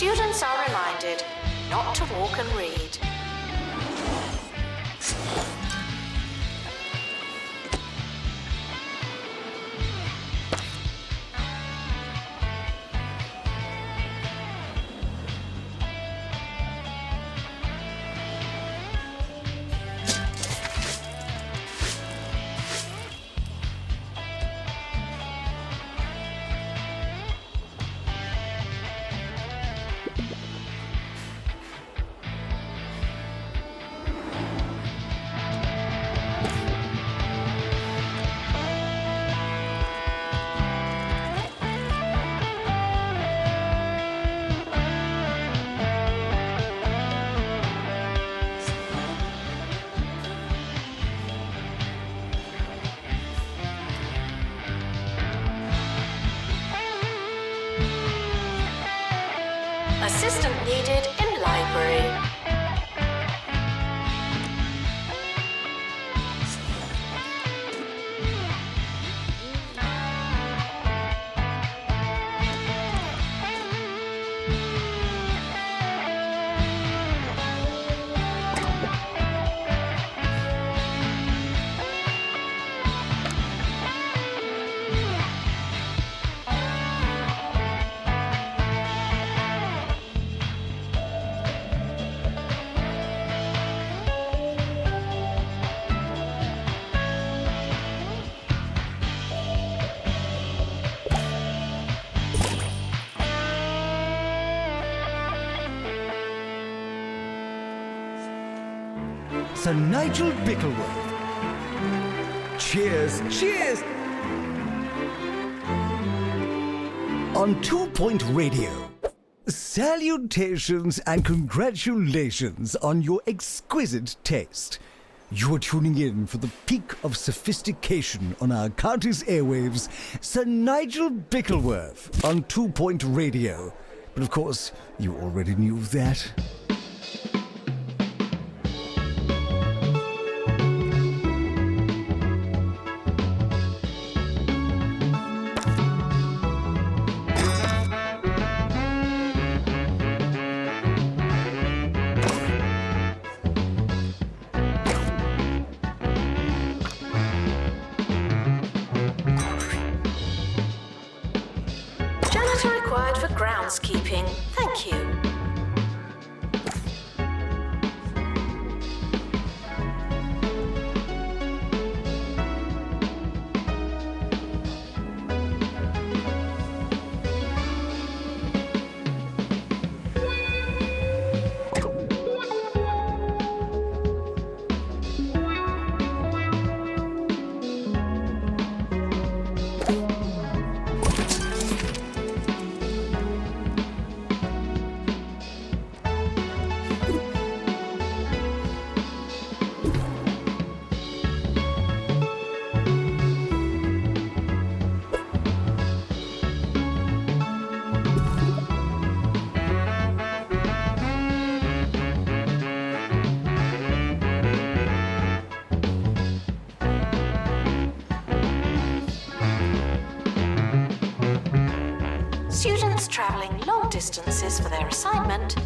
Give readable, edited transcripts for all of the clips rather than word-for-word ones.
Students are reminded not to walk and read. Assistant needed in library. Sir Nigel Bickleworth. Cheers, cheers! On 2 Point Radio. Salutations and congratulations on your exquisite taste. You are tuning in for the peak of sophistication on our county's airwaves, Sir Nigel Bickleworth on 2 Point Radio. But of course, you already knew that. Required for groundskeeping. Thank you. Students travelling long distances for their assignment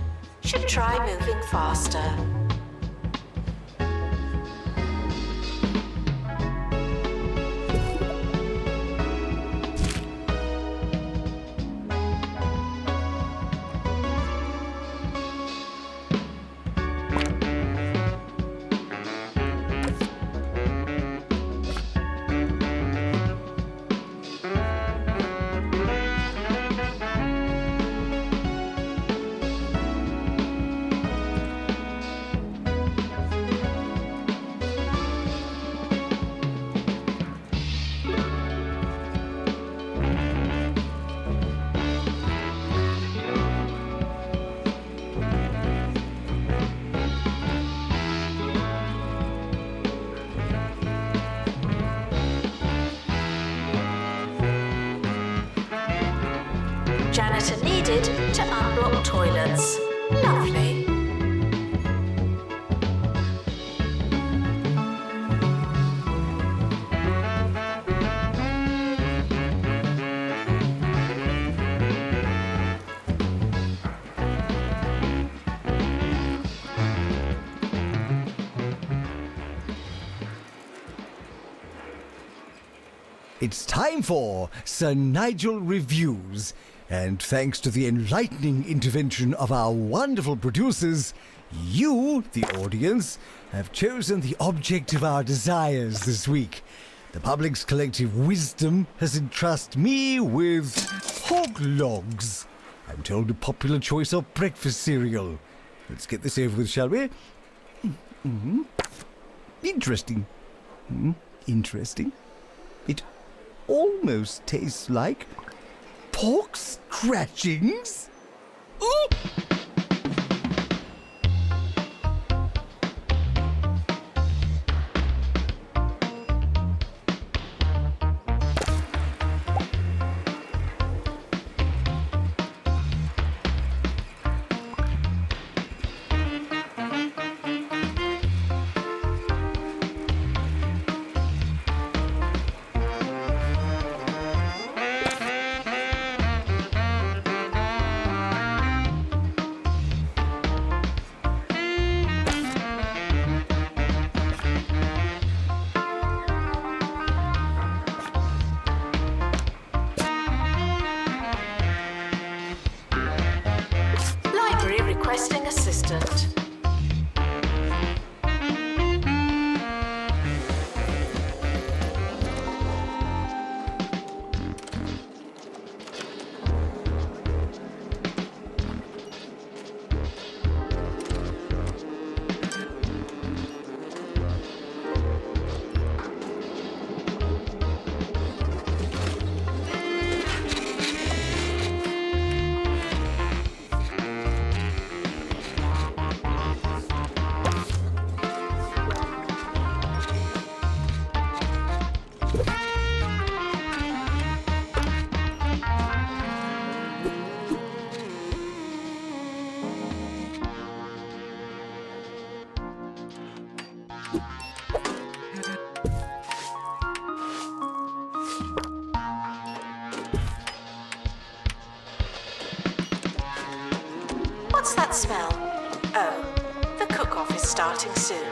should try moving faster. Janitor needed to unblock toilets. Lovely. It's time for Sir Nigel Reviews, and thanks to the enlightening intervention of our wonderful producers, you, the audience, have chosen the object of our desires this week. The public's collective wisdom has entrusted me with hog logs. I'm told a popular choice of breakfast cereal. Let's get this over with, shall we? Interesting. Interesting. It almost tastes like pork scratchings. Ooh! Requesting assistant. What's that smell? Oh, the cook-off is starting soon.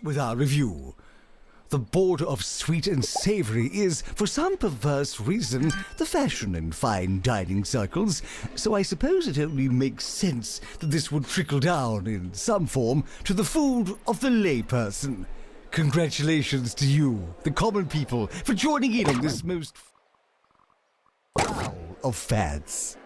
With our review. The border of sweet and savory is, for some perverse reason, the fashion in fine dining circles, so I suppose it only makes sense that this would trickle down in some form to the food of the layperson. Congratulations to you, the common people, for joining in on this most foul of fads.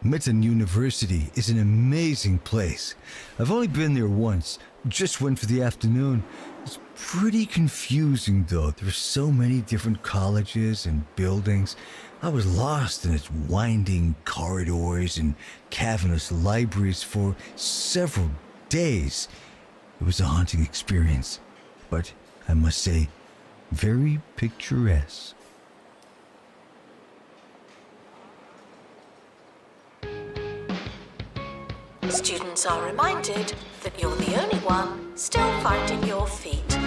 Mitton University is an amazing place. I've only been there once, Just went for the afternoon. It's pretty confusing though. There's so many different colleges and buildings. I was lost in its winding corridors and cavernous libraries for several days. It was a haunting experience, but I must say, very picturesque. Students are reminded that you're the only one still finding your feet.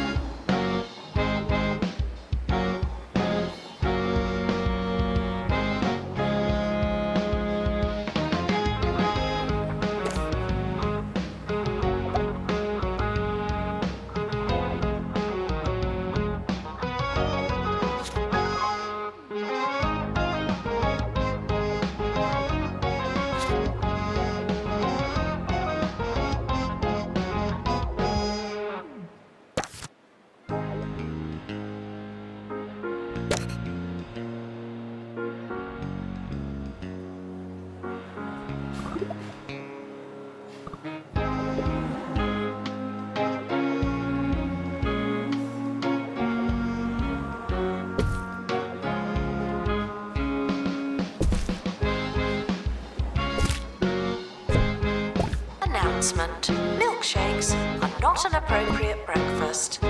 Announcement: milkshakes are not an appropriate breakfast.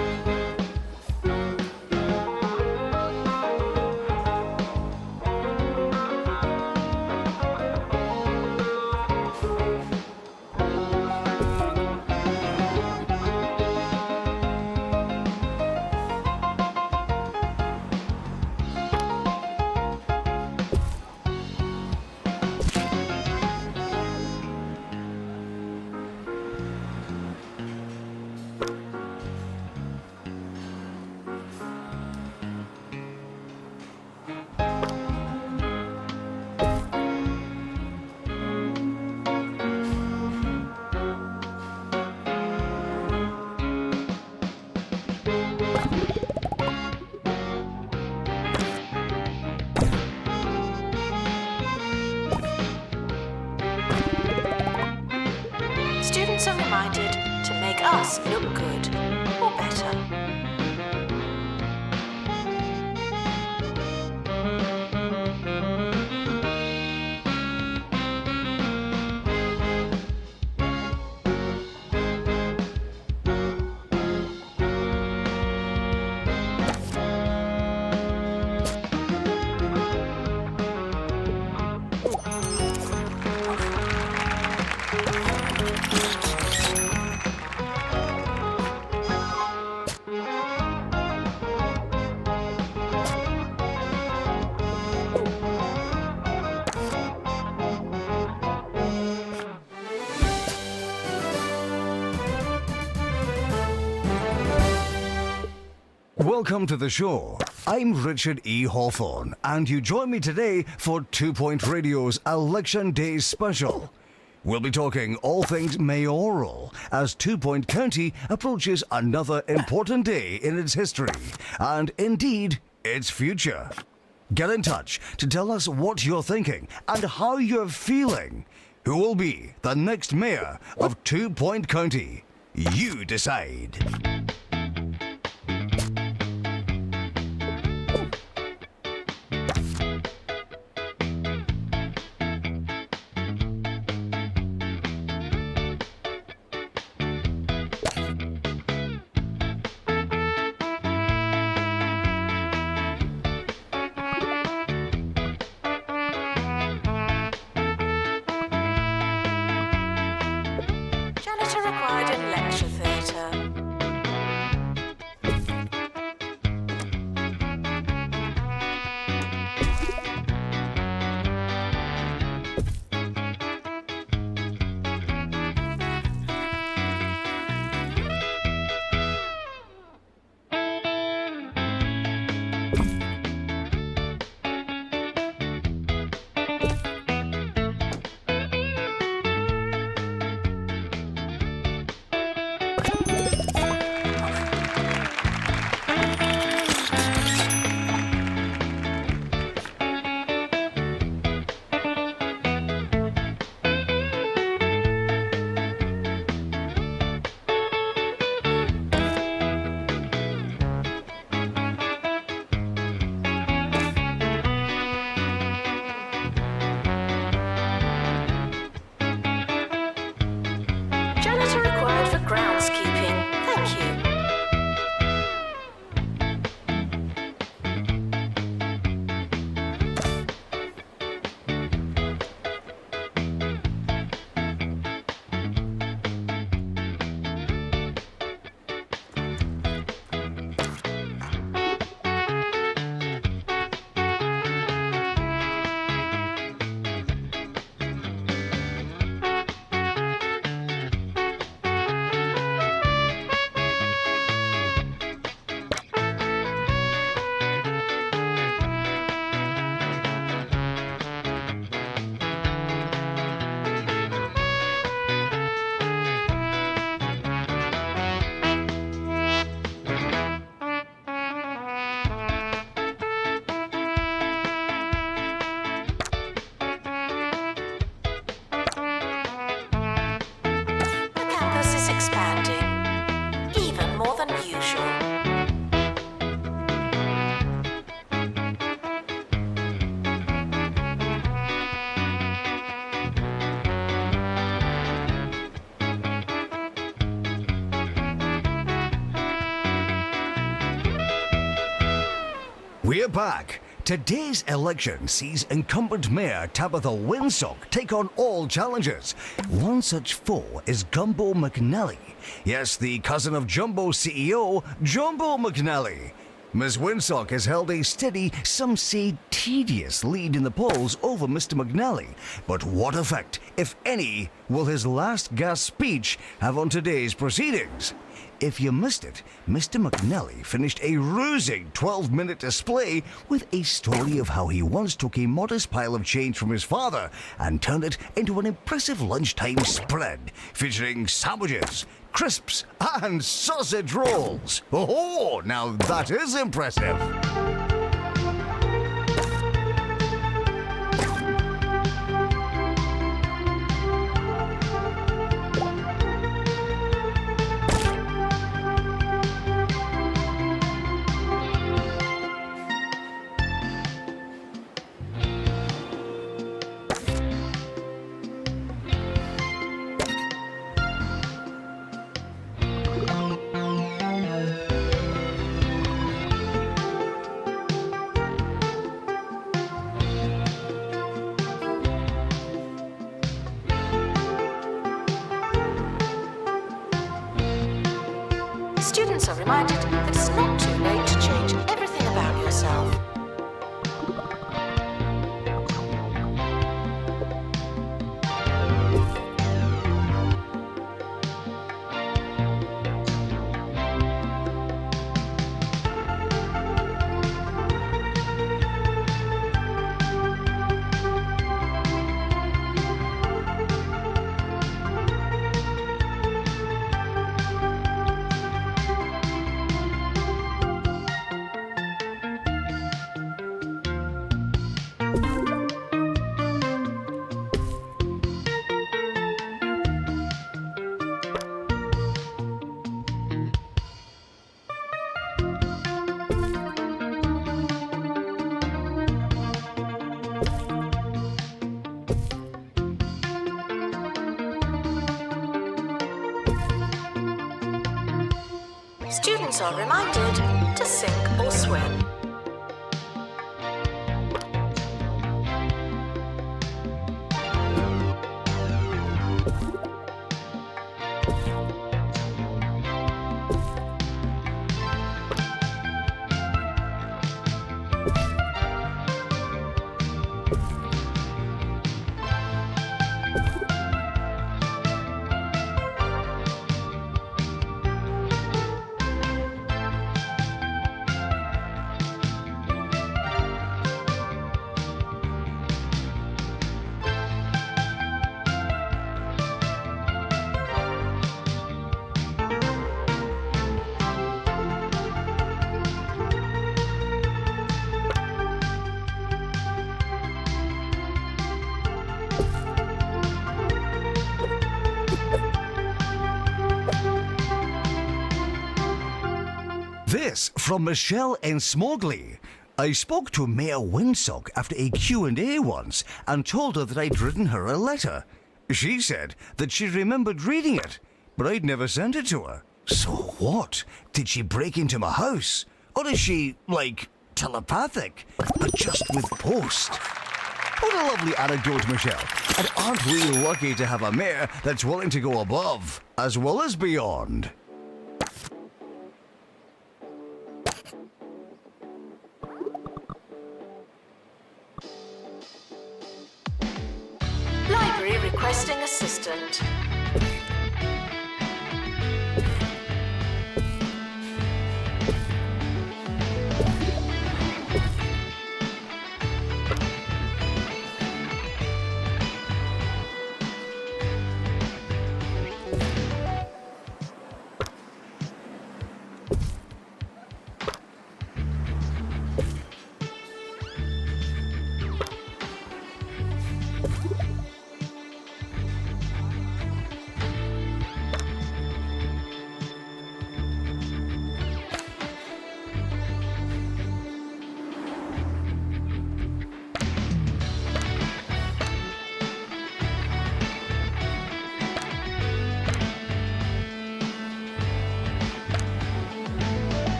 Students are reminded to make us look good, or better. Welcome to the show. I'm Richard E. Hawthorne, and you join me today for 2 Point Radio's Election Day special. We'll be talking all things mayoral as 2 Point County approaches another important day in its history, and indeed, its future. Get in touch to tell us what you're thinking and how you're feeling. Who will be the next mayor of 2 Point County? You decide. Janitor required in lecture theatre. We're back. Today's election sees incumbent Mayor Tabitha Winsock take on all challengers. One such foe is Gumbo McNally. Yes, the cousin of Jumbo CEO, Jumbo McNally. Ms. Winsock has held a steady, some say tedious, lead in the polls over Mr. McNally. But what effect, if any, will his last gasp speech have on today's proceedings? If you missed it, Mr. McNally finished a rousing 12-minute display with a story of how he once took a modest pile of change from his father and turned it into an impressive lunchtime spread featuring sandwiches, crisps, and sausage rolls. Oh, now that is impressive. Students are reminded that it's not too late to change everything about yourself. Students are reminded to sink or swim. This from Michelle in Smogley. I spoke to Mayor Winsock after a Q&A once and told her that I'd written her a letter. She said that she remembered reading it, but I'd never sent it to her. So what? Did she break into my house? Or is she, like, telepathic, but just with post? What a lovely anecdote, Michelle. And aren't we lucky to have a mayor that's willing to go above, as well as beyond? Library requesting assistant.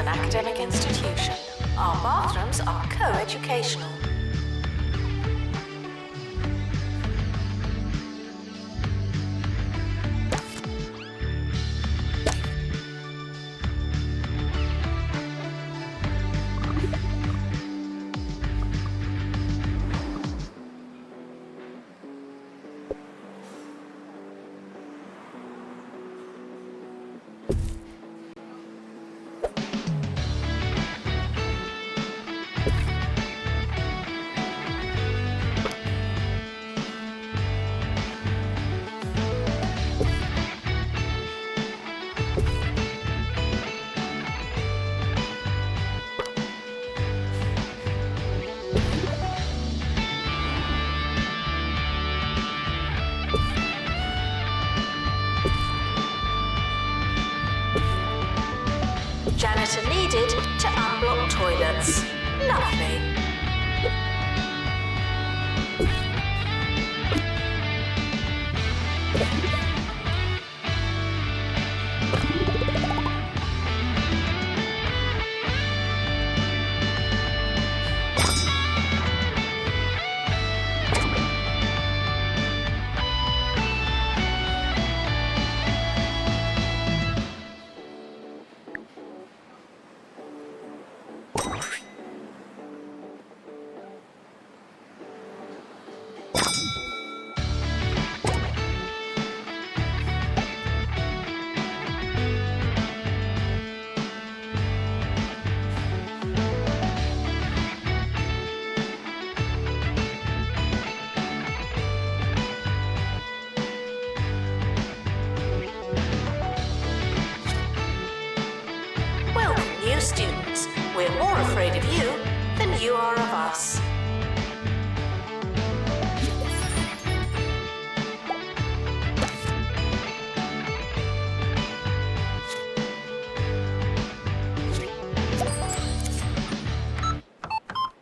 an academic institution. Our bathrooms are co-educational. Janitor needed to unblock toilets. Lovely. Students, we're more afraid of you than you are of us.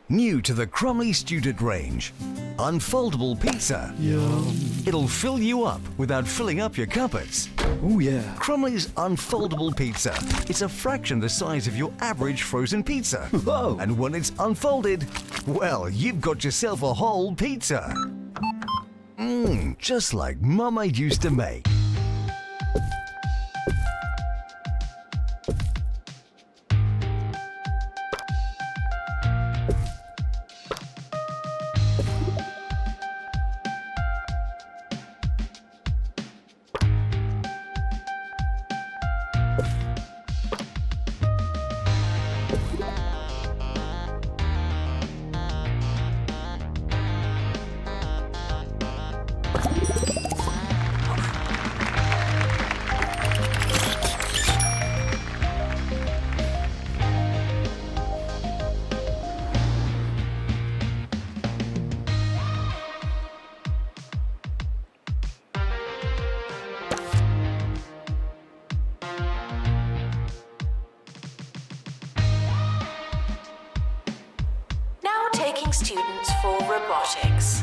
New to the Crumley student range, unfoldable pizza. Yum. It'll fill you up without filling up your cupboards. Oh yeah. Crumley's unfoldable pizza. It's a fraction the size of your average frozen pizza. Whoa. And when it's unfolded, well, you've got yourself a whole pizza. Just like Mama used to make. Taking students for robotics.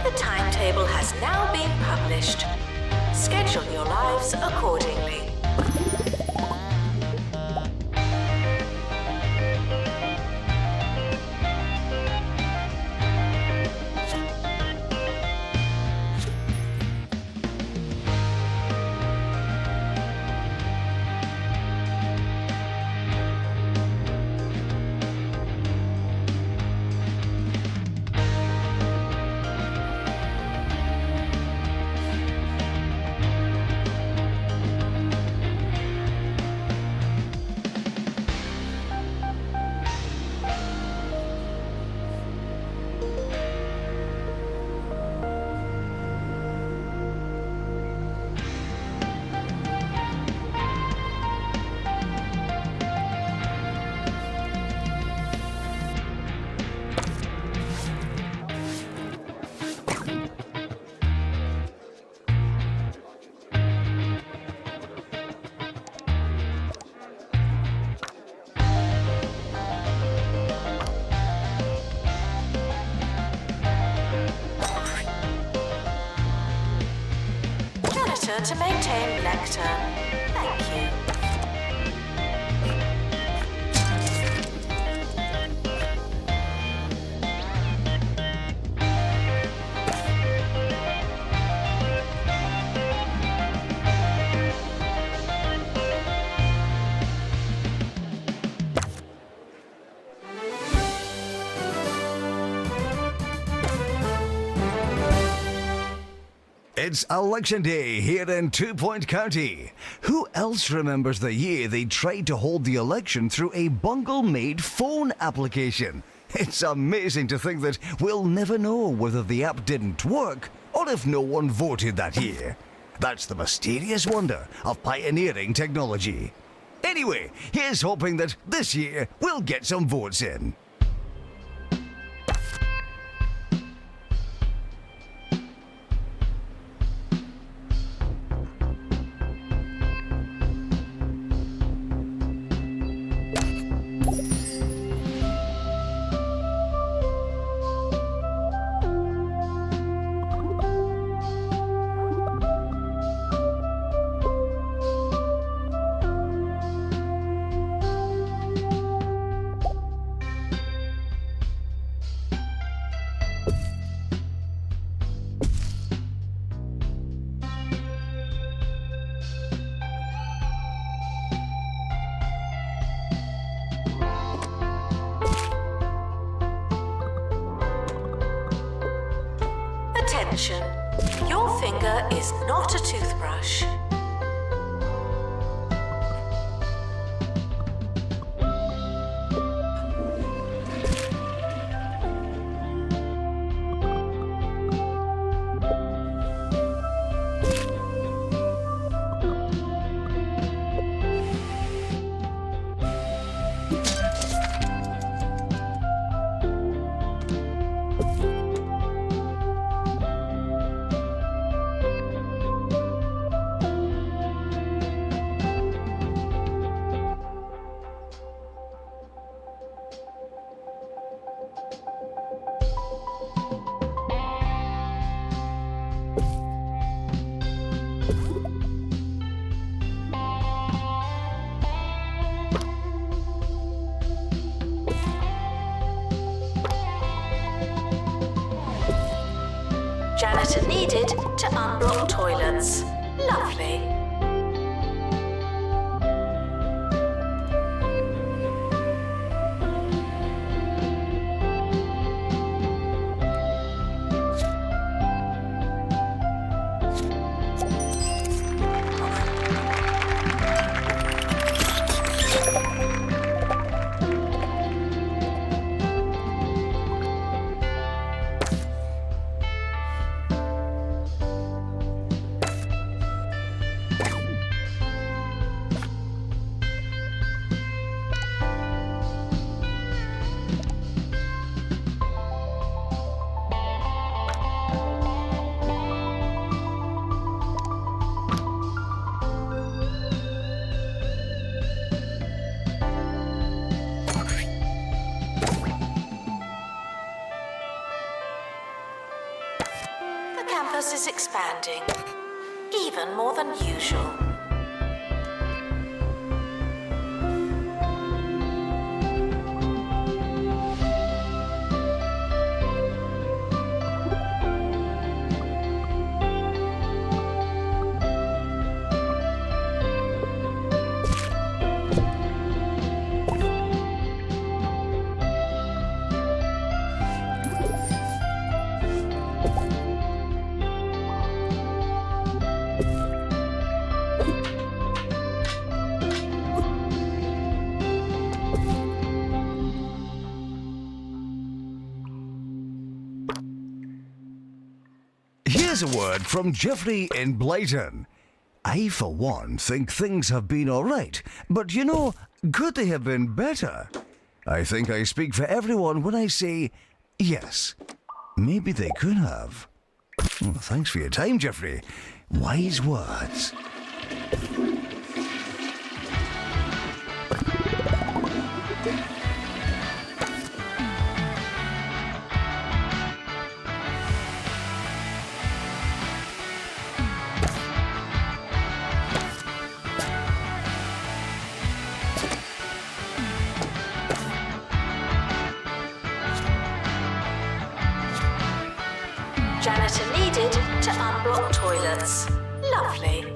The timetable has now been published. Schedule your lives accordingly. to maintain lectern. Thank you. It's election day here in 2 Point County. Who else remembers the year they tried to hold the election through a bungle-made phone application? It's amazing to think that we'll never know whether the app didn't work or if no one voted that year. That's the mysterious wonder of pioneering technology. Anyway, here's hoping that this year we'll get some votes in. Attention, your finger is not a toothbrush. Janitor needed to unblock toilets. Lovely. The campus is expanding, even more than usual. Here's a word from Jeffrey in Blyton. I, for one, think things have been all right, but you know, could they have been better? I think I speak for everyone when I say, yes, maybe they could have. Well, thanks for your time, Jeffrey. Wise words. Janitor needed to unblock toilets. Lovely.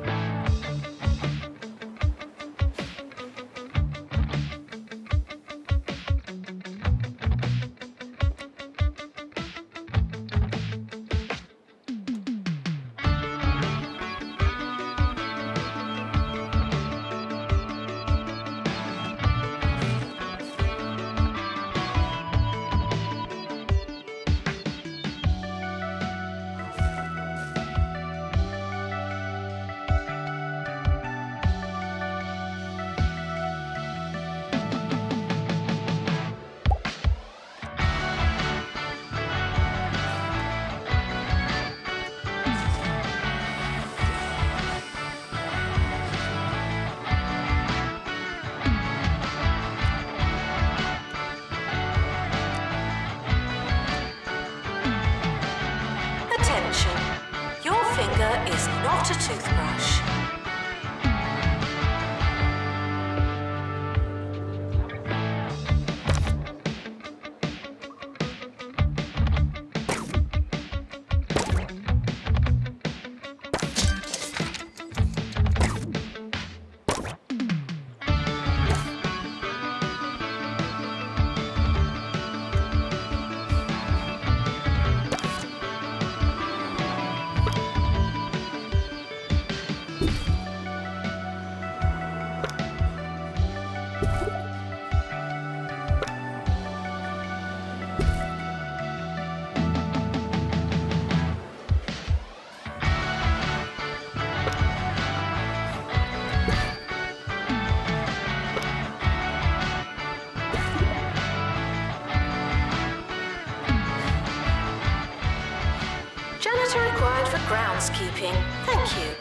Attention, your finger is not a toothbrush. Janitor required for groundskeeping. Thank you.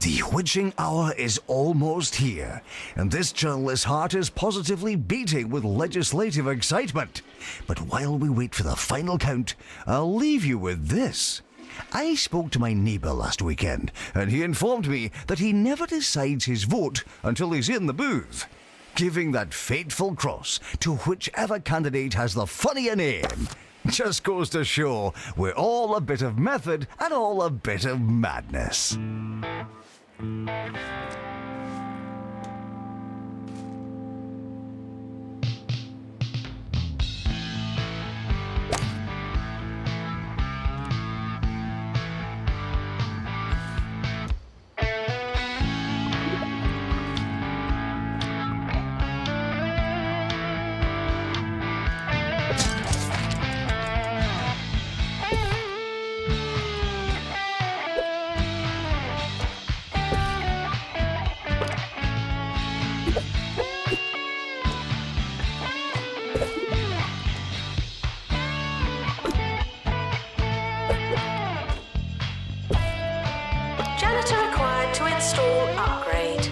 The witching hour is almost here, and this journalist's heart is positively beating with legislative excitement. But while we wait for the final count, I'll leave you with this. I spoke to my neighbour last weekend, and he informed me that he never decides his vote until he's in the booth, giving that fateful cross to whichever candidate has the funnier name. Just goes to show we're all a bit of method and all a bit of madness. Janitor required to install upgrade.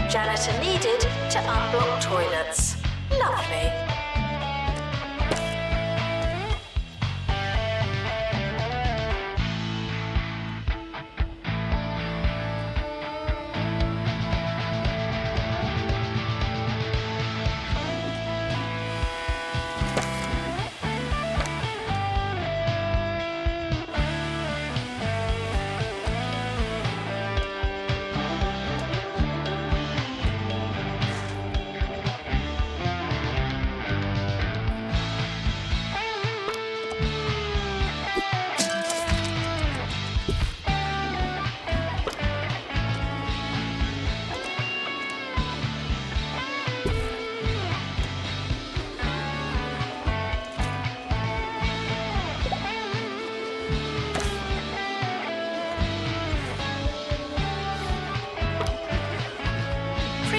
Janitor needed to unblock toilets. Lovely.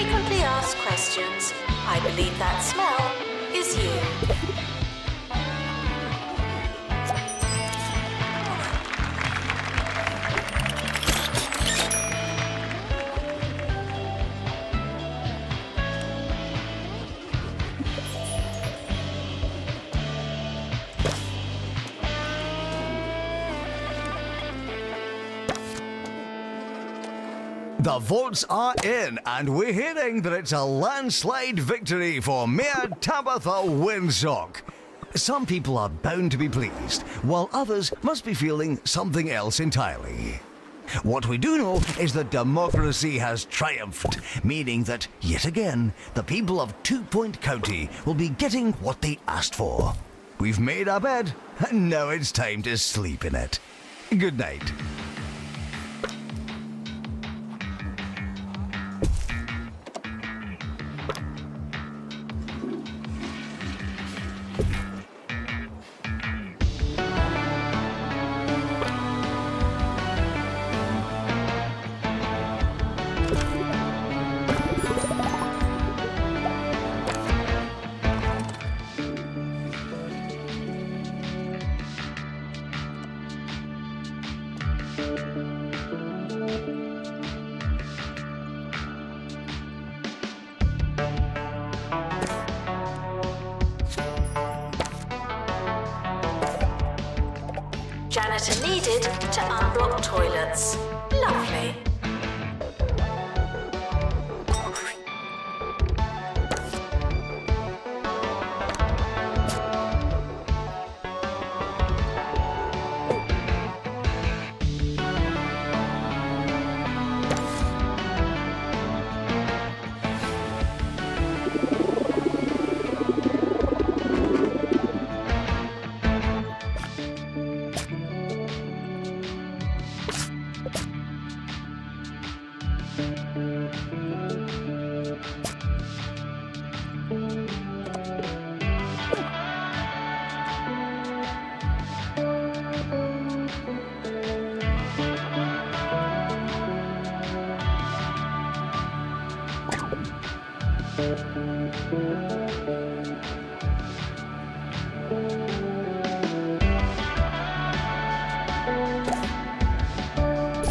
Frequently asked questions. I believe that smell is you. The votes are in, and we're hearing that it's a landslide victory for Mayor Tabitha Windsock. Some people are bound to be pleased, while others must be feeling something else entirely. What we do know is that democracy has triumphed, meaning that, yet again, the people of 2 Point County will be getting what they asked for. We've made our bed, and now it's time to sleep in it. Good night. Janitor needed to unblock toilets. Lovely.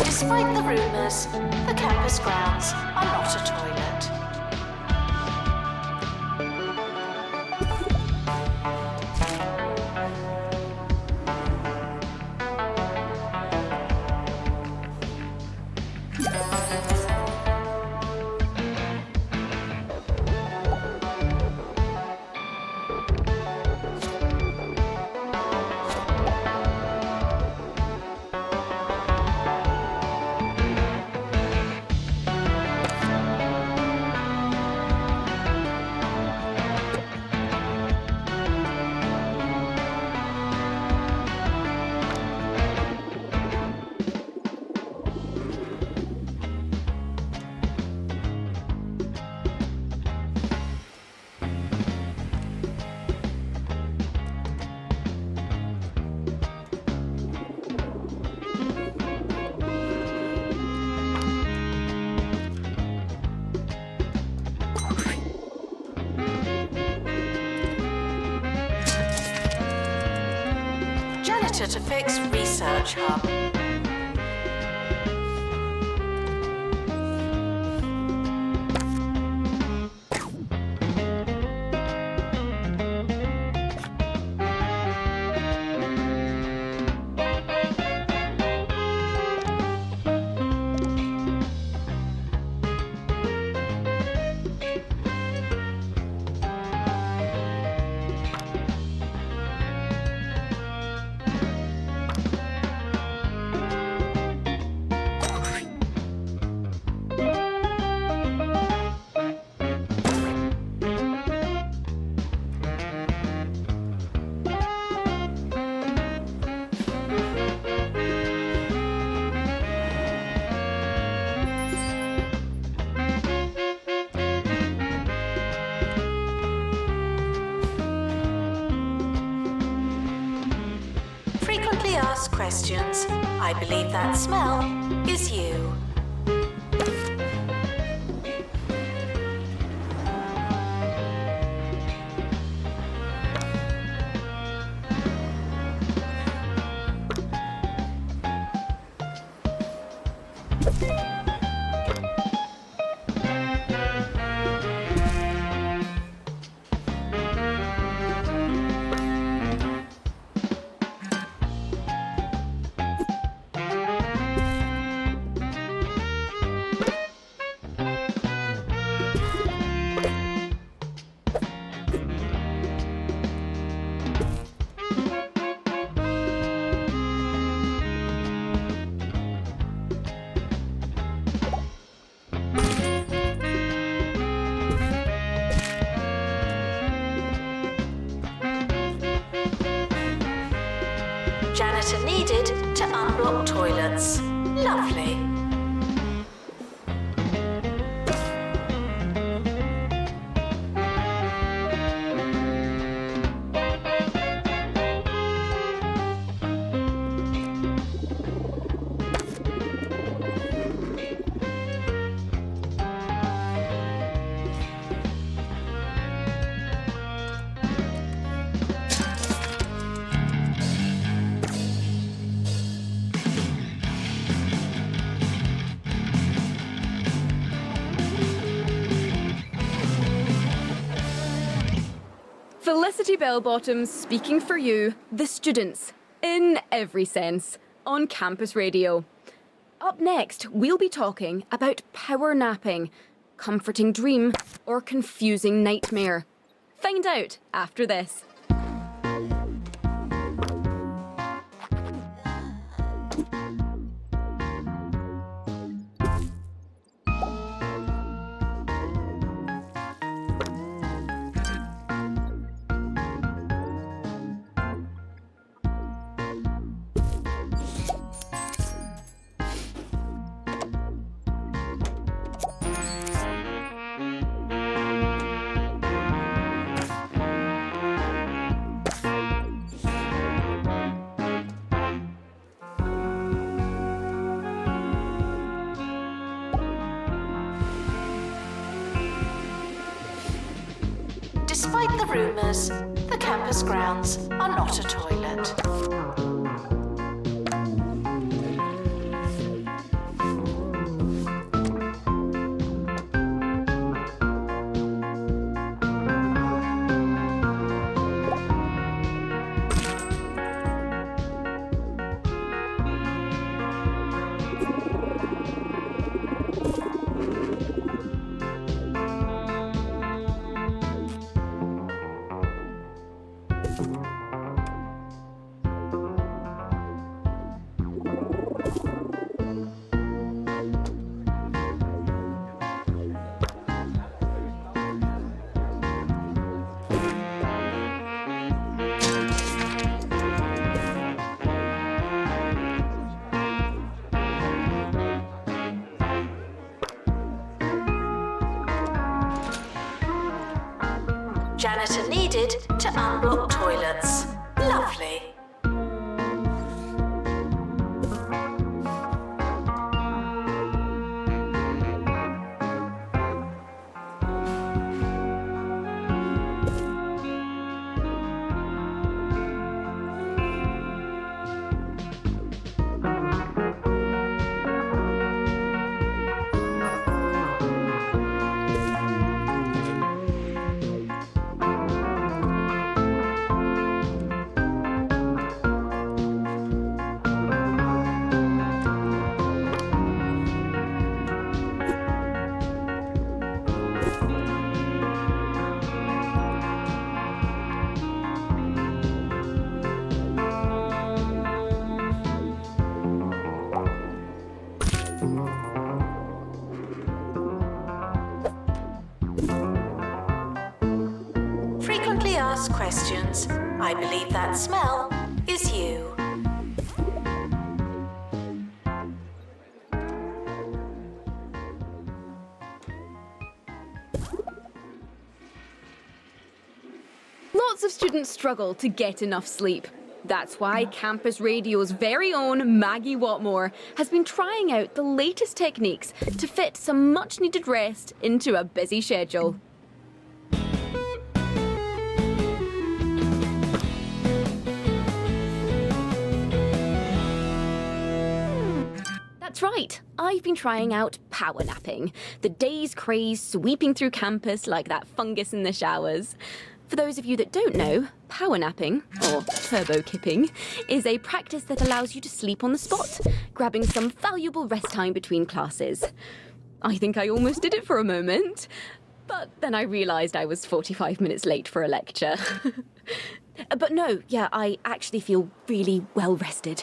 Despite the rumours, the campus grounds are not a toilet. To fix Research Hub. Ask questions. I believe that smell is you. unblocked toilets. Lovely. Felicity Bellbottom speaking for you, the students, in every sense, on campus radio. Up next, we'll be talking about power napping, comforting dream, or confusing nightmare. Find out after this. Despite the rumours, the campus grounds are not a toilet. Janitor needed to unblock toilets. Lovely. Frequently asked questions. I believe that smell is you. Lots of students struggle to get enough sleep. That's why Campus Radio's very own Maggie Watmore has been trying out the latest techniques to fit some much-needed rest into a busy schedule. That's right, I've been trying out power napping, the day's craze sweeping through campus like that fungus in the showers. For those of you that don't know, power napping, or turbo kipping, is a practice that allows you to sleep on the spot, grabbing some valuable rest time between classes. I think I almost did it for a moment, but then I realised I was 45 minutes late for a lecture. But no, yeah, I actually feel really well rested.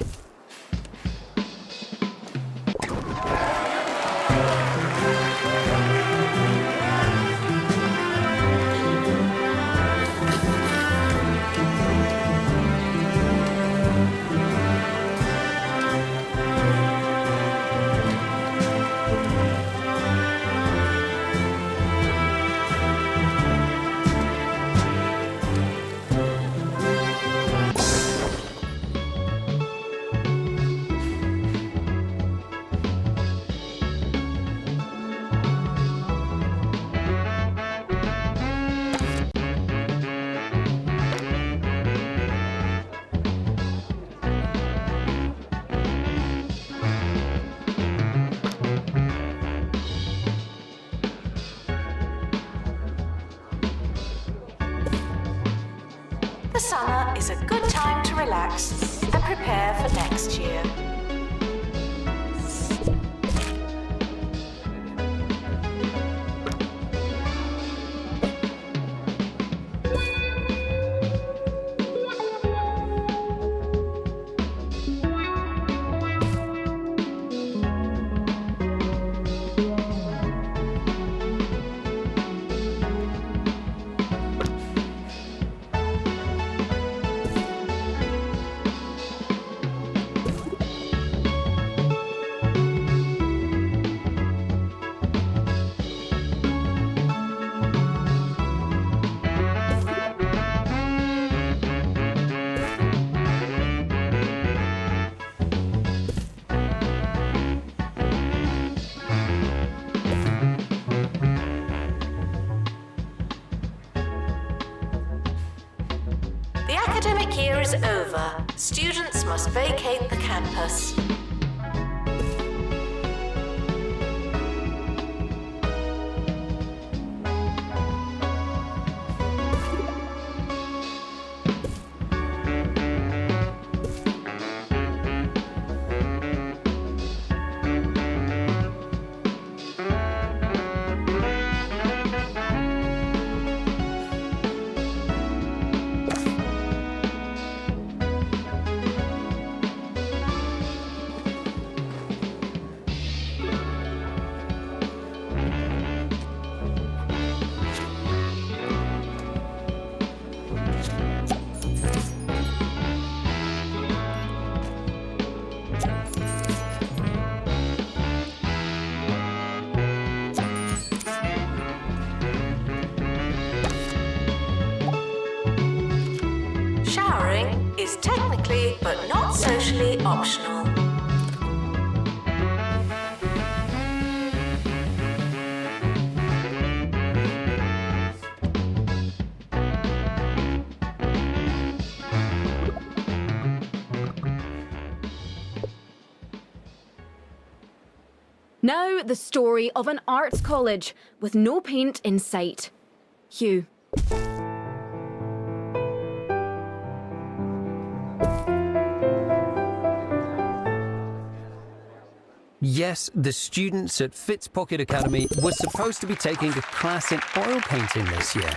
the summer is a good time to relax and prepare for next year. The academic year is over. Students must vacate the campus. Showering is technically but not socially optional. Now, the story of an arts college with no paint in sight. Hugh. Yes, the students at Fitzpocket Academy were supposed to be taking a class in oil painting this year,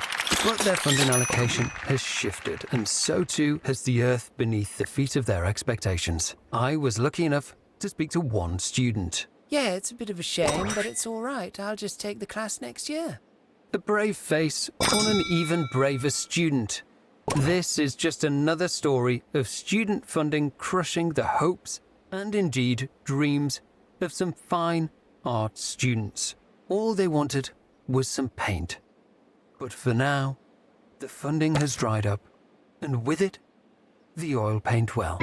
but their funding allocation has shifted, and so too has the earth beneath the feet of their expectations. I was lucky enough to speak to one student. Yeah, it's a bit of a shame, but it's all right. I'll just take the class next year. A brave face on an even braver student. This is just another story of student funding crushing the hopes and indeed dreams of some fine art students. All they wanted was some paint. But for now, the funding has dried up, and with it, the oil paint well.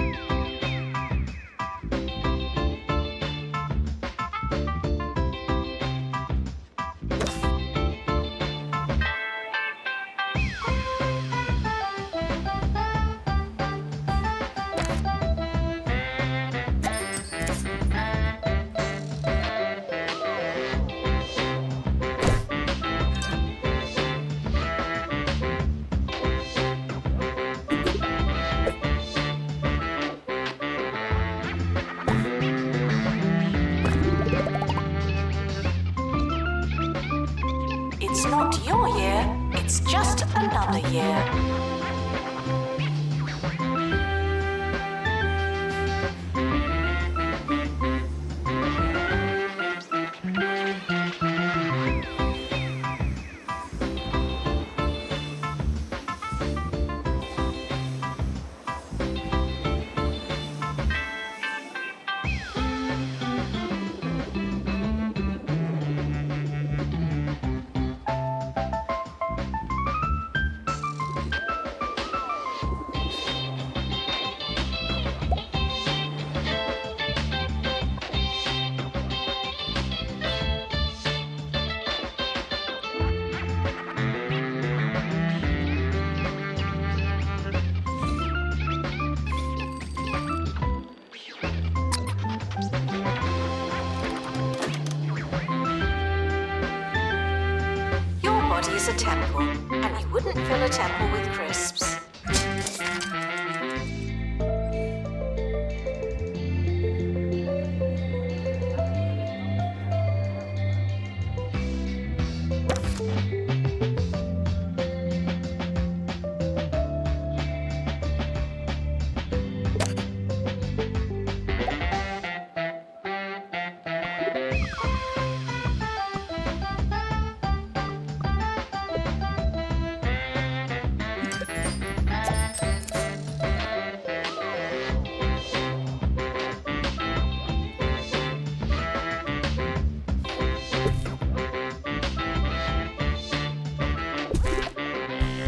It's not your year, it's just another year. Your body's a temple, and you wouldn't fill a temple with crisps.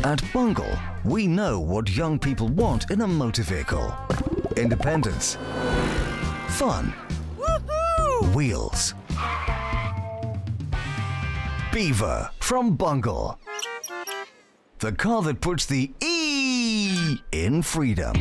At Bungle, we know what young people want in a motor vehicle. Independence. Fun. Woohoo! Wheels. Beaver from Bungle. The car that puts the E in freedom.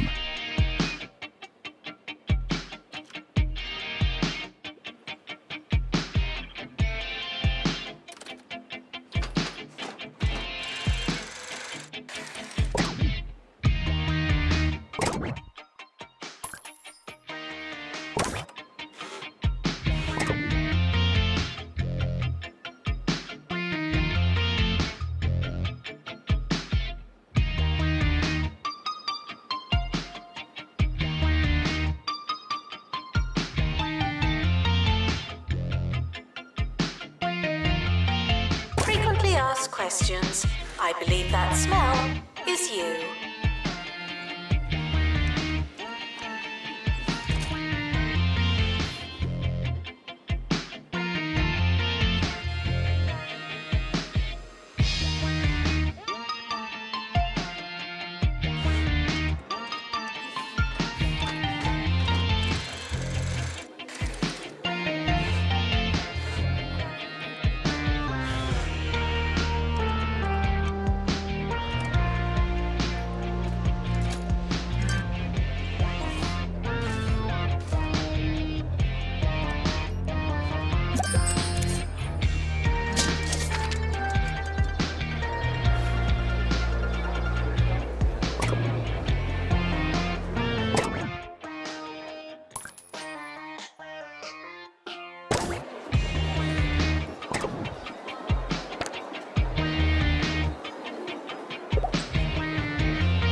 Frequently asked questions. I believe that smell is you.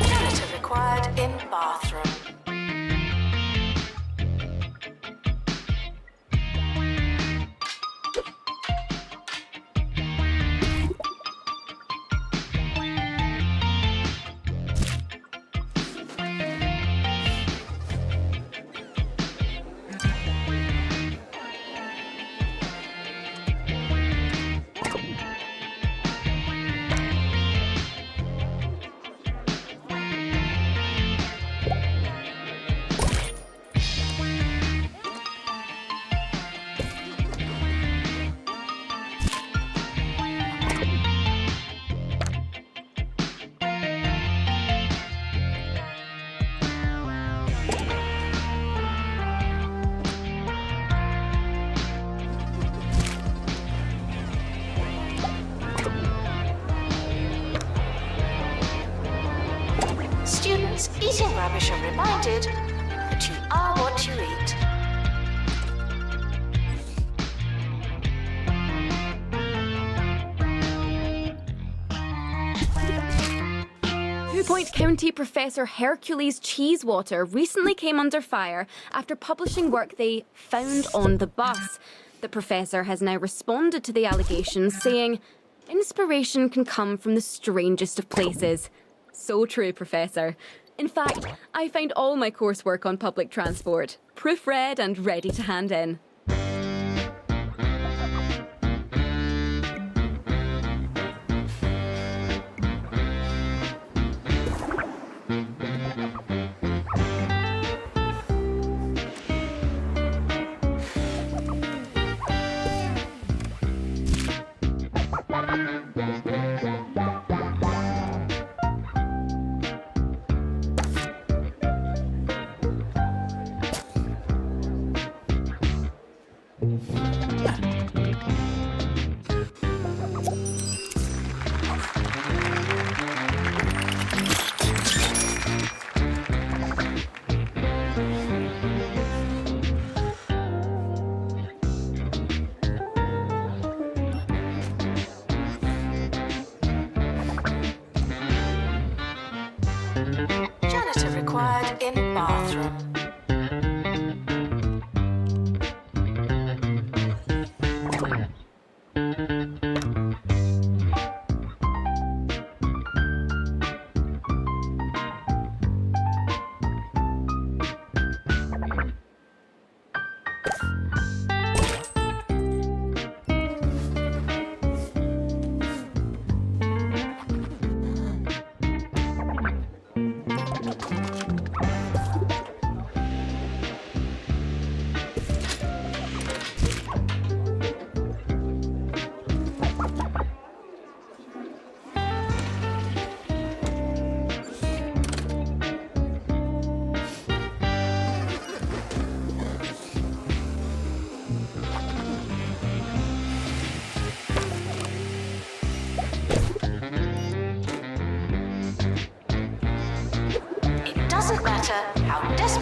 Janitor required in bathroom. Students eating rubbish are reminded that you are what you eat. Point County Professor Hercules Cheesewater recently came under fire after publishing work they found on the bus. The professor has now responded to the allegations, saying, "Inspiration can come from the strangest of places." So true, Professor. In fact, I find all my coursework on public transport, proofread and ready to hand in.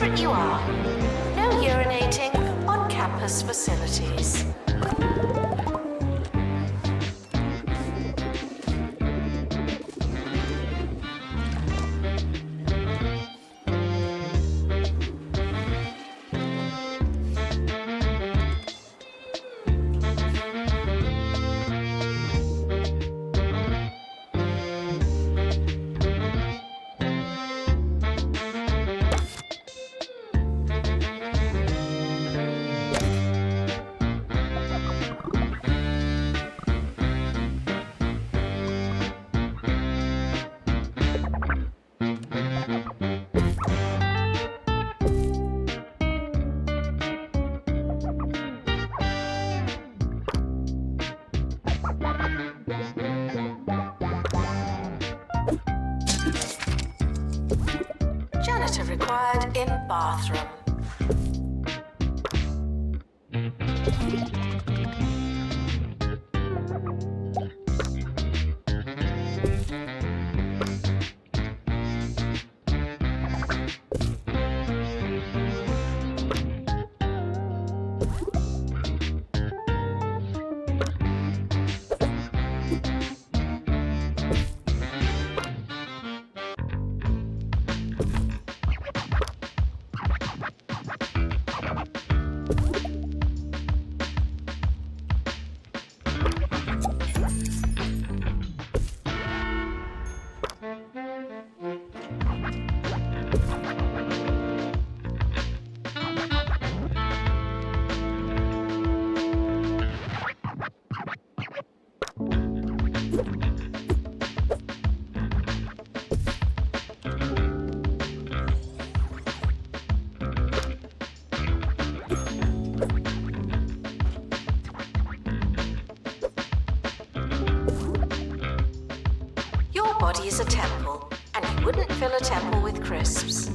desperate you are. No urinating on campus facilities. Janitor required in bathroom. Your body is a temple, and you wouldn't fill a temple with crisps.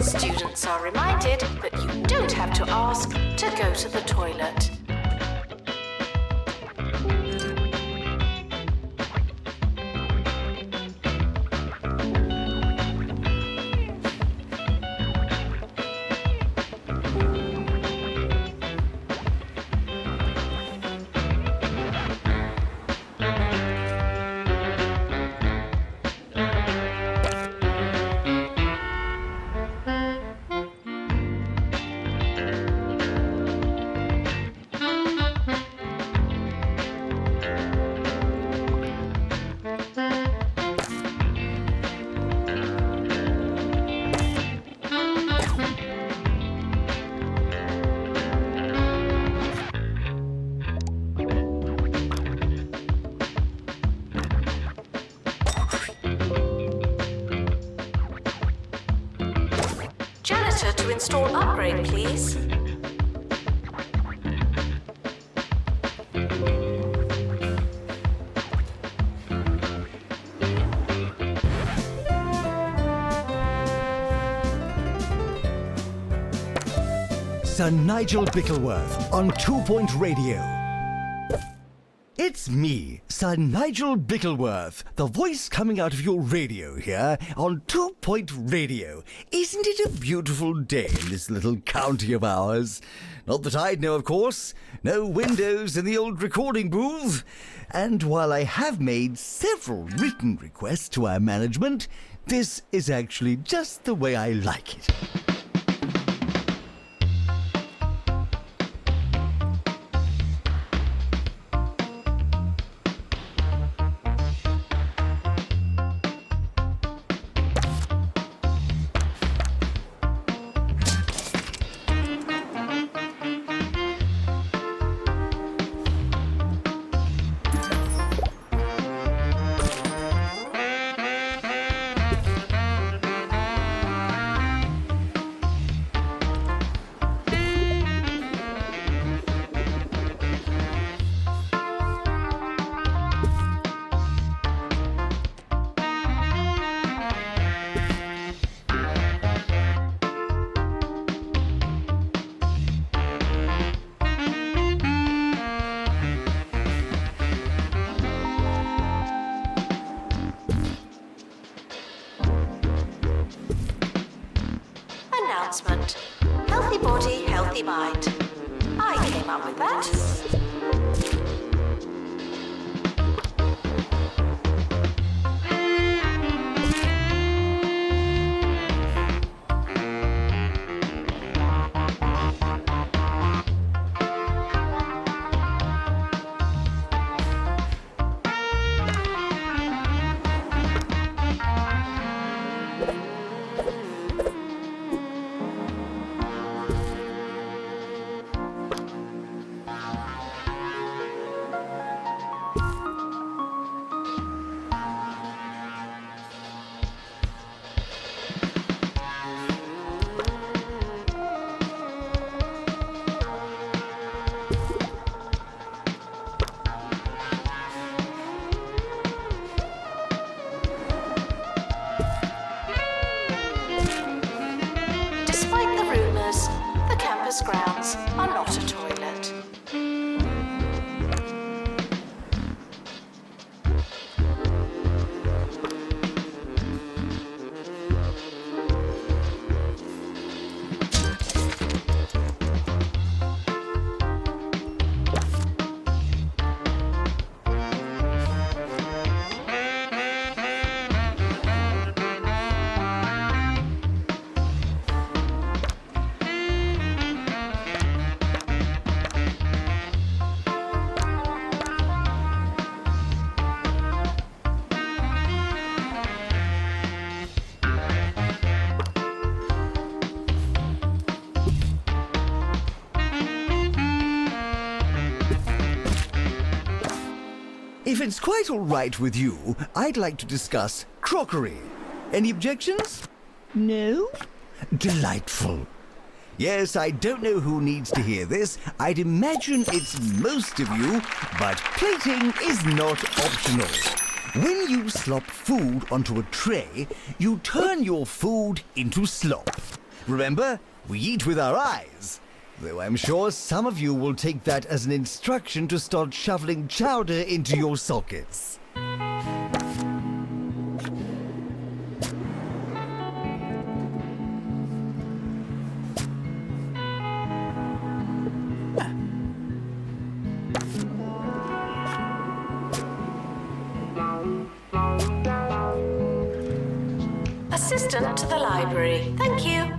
Students are reminded that you don't have to ask to go to the toilet. Janitor to install upgrade, please. Sir Nigel Bickleworth on 2 Point Radio. It's me, Sir Nigel Bickleworth, the voice coming out of your radio here on 2 Point Radio. Isn't it a beautiful day in this little county of ours? Not that I'd know, of course. No windows in the old recording booth. And while I have made several written requests to our management, this is actually just the way I like it. announcement. Healthy body, healthy mind. I came up with that. Despite the rumours, the campus grounds are not a toilet. If it's quite all right with you, I'd like to discuss crockery. Any objections? No? Delightful. Yes, I don't know who needs to hear this. I'd imagine it's most of you, but plating is not optional. When you slop food onto a tray, you turn your food into slop. Remember, we eat with our eyes. Though I'm sure some of you will take that as an instruction to start shoveling chowder into your sockets. Assistant to the library. Thank you.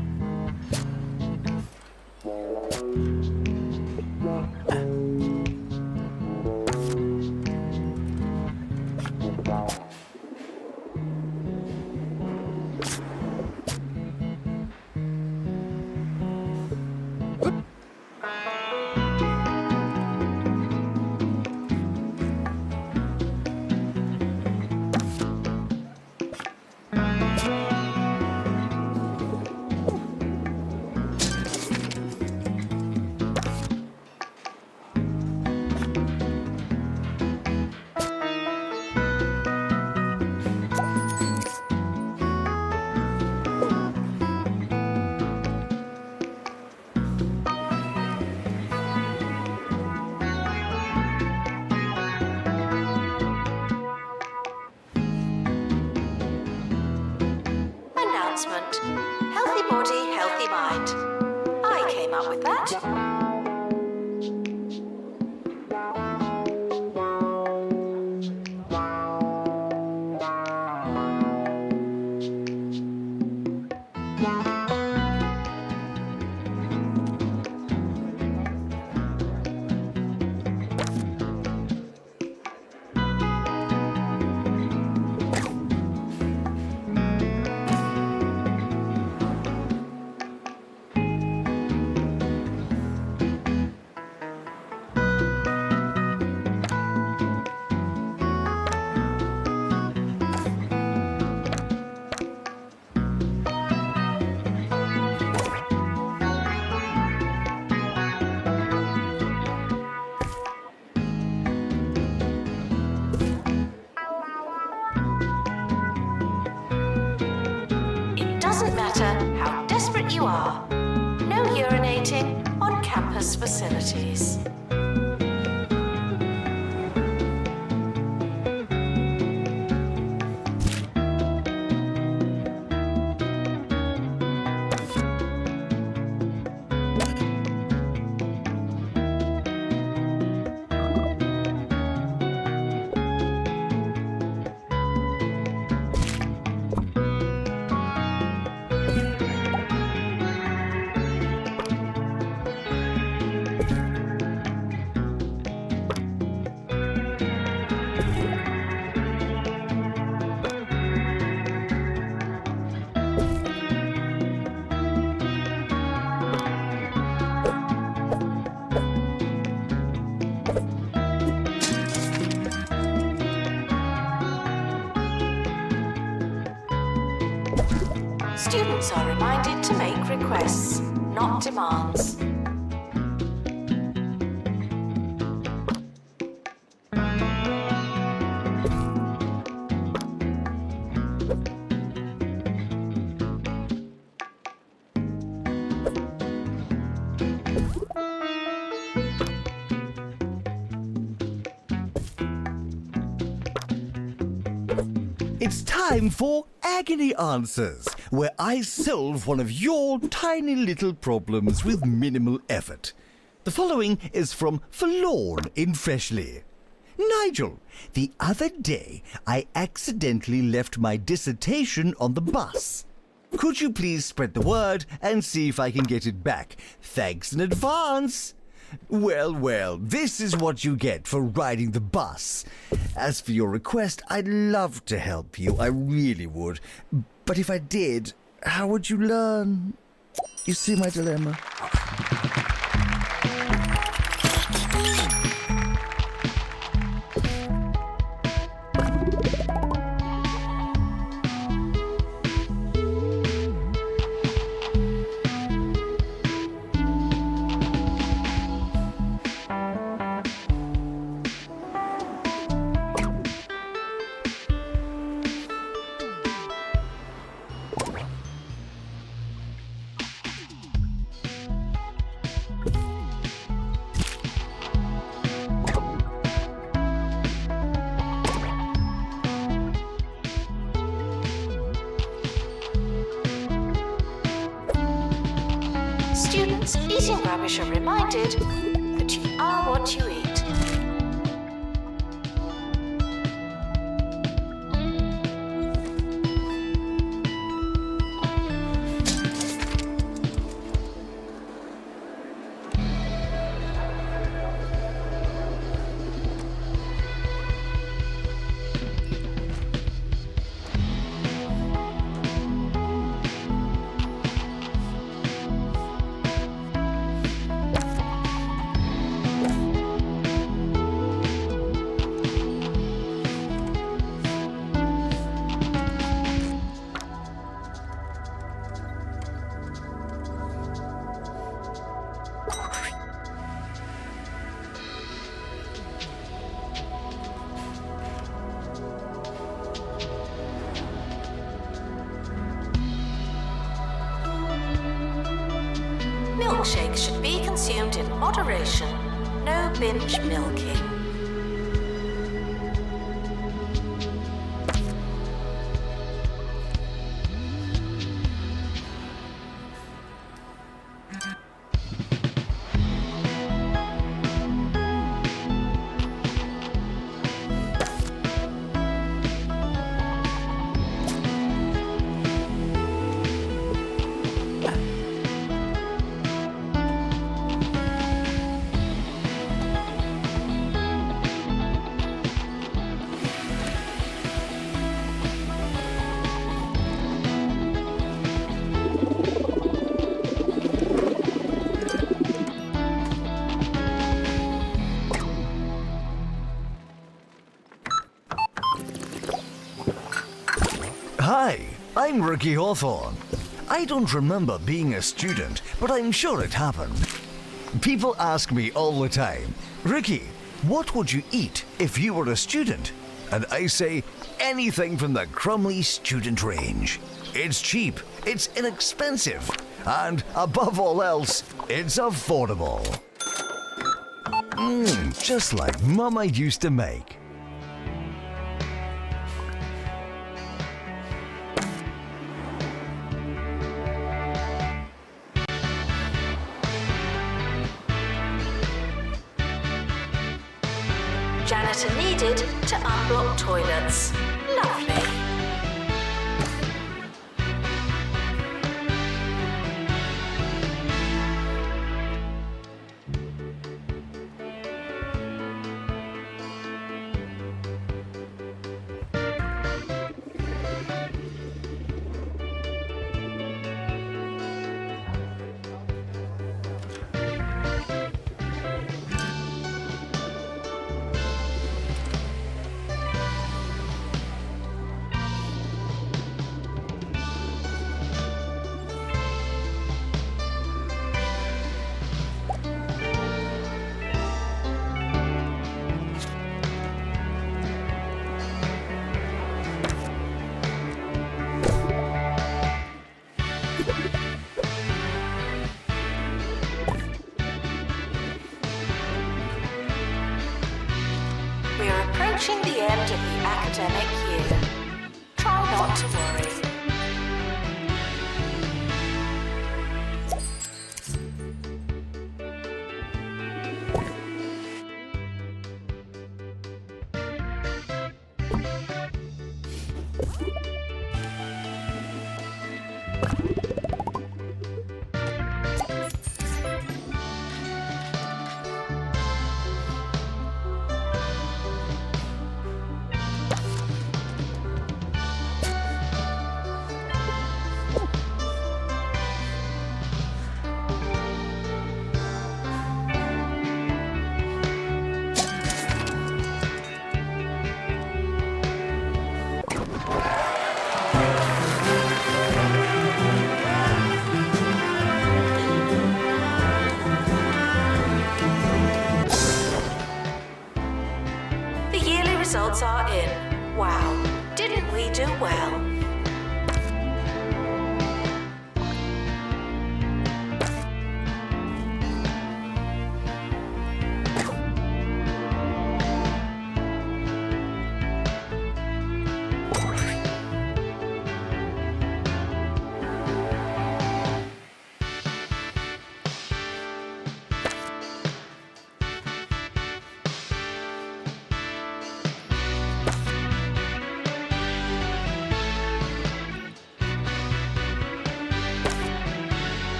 Announcement. Healthy body, healthy mind. I came up with that. Doesn't matter how desperate you are. No urinating on campus facilities. Students are reminded to make requests, not demands. It's time for Agony Answers, where I solve one of your tiny little problems with minimal effort. The following is from Forlorn in Freshley. Nigel, the other day I accidentally left my dissertation on the bus. Could you please spread the word and see if I can get it back? Thanks in advance. Well, this is what you get for riding the bus. As for your request, I'd love to help you, I really would. But if I did, how would you learn? You see my dilemma? Students eating rubbish are reminded that you are what you eat. Milkshakes should be consumed in moderation. No binge milking. Hi, I'm Ricky Hawthorne. I don't remember being a student, but I'm sure it happened. People ask me all the time, Ricky, what would you eat if you were a student? And I say, anything from the Crumley student range. It's cheap, it's inexpensive, and above all else, it's affordable. Just like Mama used to make. Janitor needed to unblock toilets. Lovely. We are approaching the end of the academic year. Try not to worry. Results are in. Wow, didn't we do well?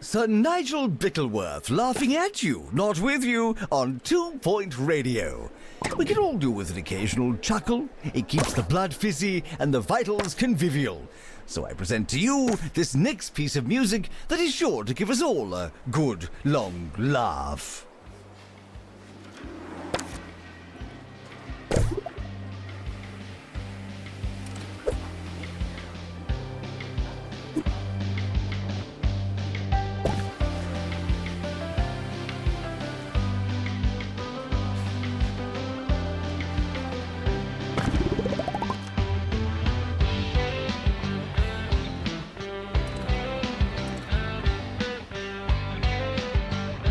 Sir Nigel Bickleworth laughing at you, not with you, on 2 Point Radio. We can all do with an occasional chuckle. It keeps the blood fizzy and the vitals convivial. So I present to you this next piece of music that is sure to give us all a good, long laugh.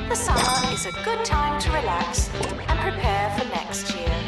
The summer is a good time to relax and prepare for next year.